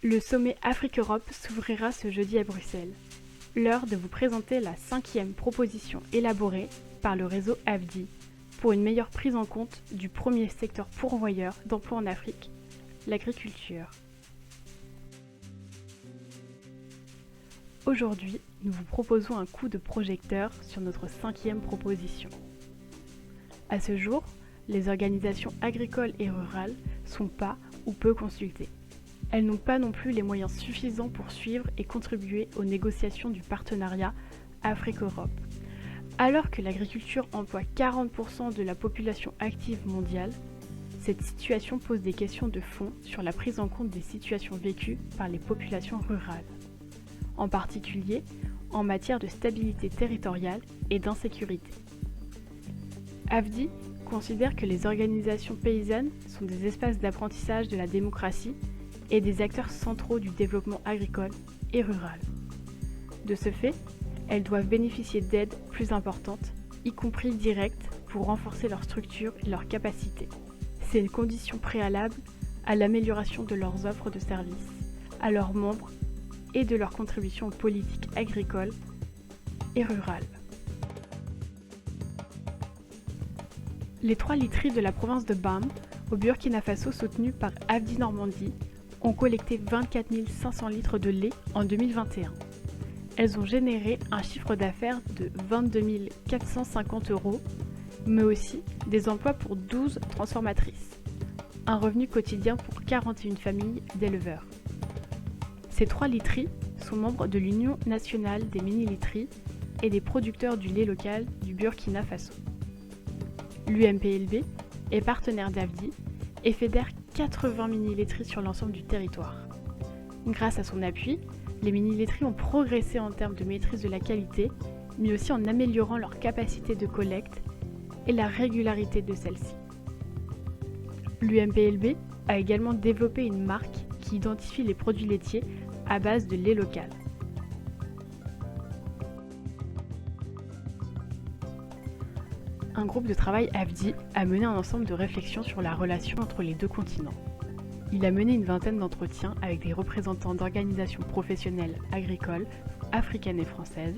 Le sommet Afrique-Europe s'ouvrira ce jeudi à Bruxelles. L'heure de vous présenter la 5e proposition élaborée par le réseau AFDI pour une meilleure prise en compte du premier secteur pourvoyeur d'emplois en Afrique, l'agriculture. Aujourd'hui, nous vous proposons un coup de projecteur sur notre 5e proposition. À ce jour, les organisations agricoles et rurales sont pas ou peu consultées. Elles n'ont pas non plus les moyens suffisants pour suivre et contribuer aux négociations du partenariat Afrique-Europe. Alors que l'agriculture emploie 40% de la population active mondiale, cette situation pose des questions de fond sur la prise en compte des situations vécues par les populations rurales, en particulier en matière de stabilité territoriale et d'insécurité. AFDI considère que les organisations paysannes sont des espaces d'apprentissage de la démocratie et des acteurs centraux du développement agricole et rural. De ce fait, elles doivent bénéficier d'aides plus importantes, y compris directes, pour renforcer leur structure et leurs capacités. C'est une condition préalable à l'amélioration de leurs offres de services, à leurs membres et de leur contribution aux politiques agricoles et rurales. Les 3 literies de la province de Bam, au Burkina Faso, soutenues par AFDI Normandie, ont collecté 24 500 litres de lait en 2021. Elles ont généré un chiffre d'affaires de 22 450 €, mais aussi des emplois pour 12 transformatrices, un revenu quotidien pour 41 familles d'éleveurs. Ces 3 literies sont membres de l'Union nationale des mini-literies et des producteurs du lait local du Burkina Faso. L'UMPLB est partenaire d'AFDI et fédère 80 mini-laiteries sur l'ensemble du territoire. Grâce à son appui, les mini-laiteries ont progressé en termes de maîtrise de la qualité, mais aussi en améliorant leur capacité de collecte et la régularité de celle-ci. L'UMPLB a également développé une marque qui identifie les produits laitiers à base de lait local. Un groupe de travail AFDI a mené un ensemble de réflexions sur la relation entre les deux continents. Il a mené une vingtaine d'entretiens avec des représentants d'organisations professionnelles agricoles, africaines et françaises,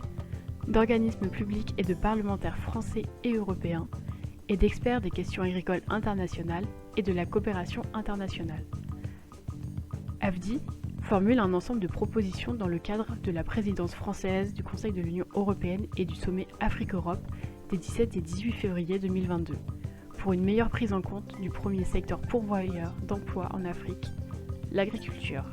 d'organismes publics et de parlementaires français et européens, et d'experts des questions agricoles internationales et de la coopération internationale. AFDI formule un ensemble de propositions dans le cadre de la présidence française du Conseil de l'Union européenne et du sommet Afrique-Europe des 17 et 18 février 2022, pour une meilleure prise en compte du premier secteur pourvoyeur d'emplois en Afrique, l'agriculture.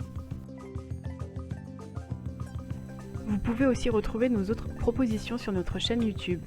Vous pouvez aussi retrouver nos autres propositions sur notre chaîne YouTube.